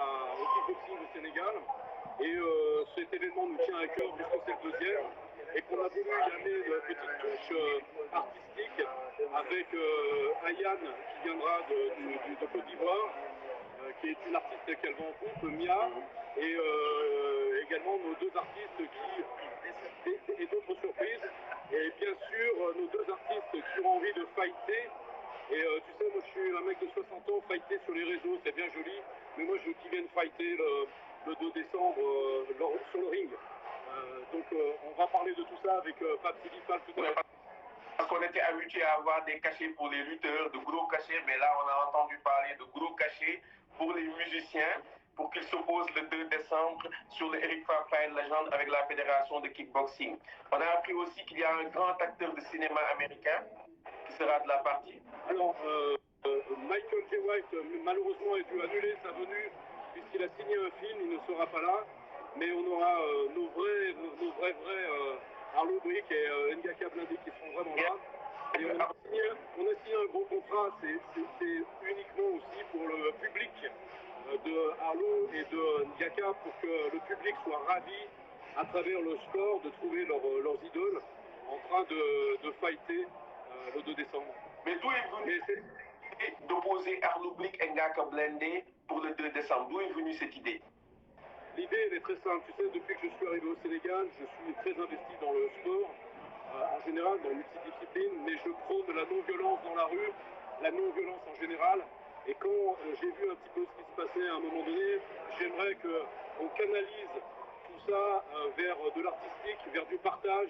au kickboxing au Sénégal. Et cet événement nous tient à cœur puisque c'est le deuxième et qu'on a voulu y amener une petite touche artistique avec Ayane qui viendra de Côte d'Ivoire, qui est une artiste qu'elle vend en coupe, Mia, et également nos deux artistes et d'autres surprises. Et bien sûr, nos deux artistes qui ont envie de fighter. Et tu sais, moi je suis un mec de 60 ans, fighter sur les réseaux, c'est bien joli, mais moi je veux qu'ils viennent fighter le 2 décembre sur le ring. Donc on va parler de tout ça avec Pape Philippe tout à l'heure. Parce qu'on était habitué à avoir des cachets pour les lutteurs, de gros cachets, mais là on a entendu parler de gros cachets pour les musiciens, pour qu'ils s'opposent le 2 décembre sur le Eric Fafaine Legend avec la fédération de kickboxing. On a appris aussi qu'il y a un grand acteur de cinéma américain qui sera de la partie. Alors, Michael J. White, malheureusement, a dû annuler sa venue puisqu'il a signé un film, il ne sera pas là. Mais on aura nos vrais Arlo Brick et Ngaka Blindé qui seront vraiment là. Et on a signé un gros contrat, c'est uniquement aussi pour le public de Arlo et de Ngaka pour que le public soit ravi à travers le sport de trouver leurs idoles en train de fighter le 2 décembre. Mais d'où est venu d'opposer Arlo Brick et Ngaka Blindé pour le 2 décembre? D'où est venue cette idée? L'idée, elle est très simple. Tu sais, depuis que je suis arrivé au Sénégal, je suis très investi dans le sport, en général, dans le multidiscipline, mais je prône la non-violence dans la rue, la non-violence en général. Et quand j'ai vu un petit peu ce qui se passait à un moment donné, j'aimerais qu'on canalise tout ça vers de l'artistique, vers du partage,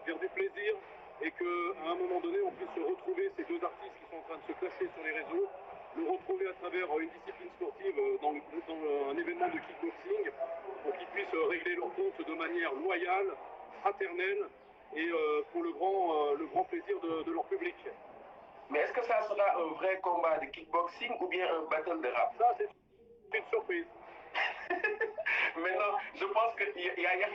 vers du plaisir, et qu'à un moment donné, on puisse retrouver ces deux artistes qui sont en train de se clasher sur les réseaux, le retrouver à travers une discipline sportive dans un événement de kickboxing pour qu'ils puissent régler leurs comptes de manière loyale, fraternelle et pour le grand plaisir de leur public. Mais est-ce que ça sera un vrai combat de kickboxing ou bien un battle de rap? Ça, c'est une surprise. Maintenant, je pense qu'il y a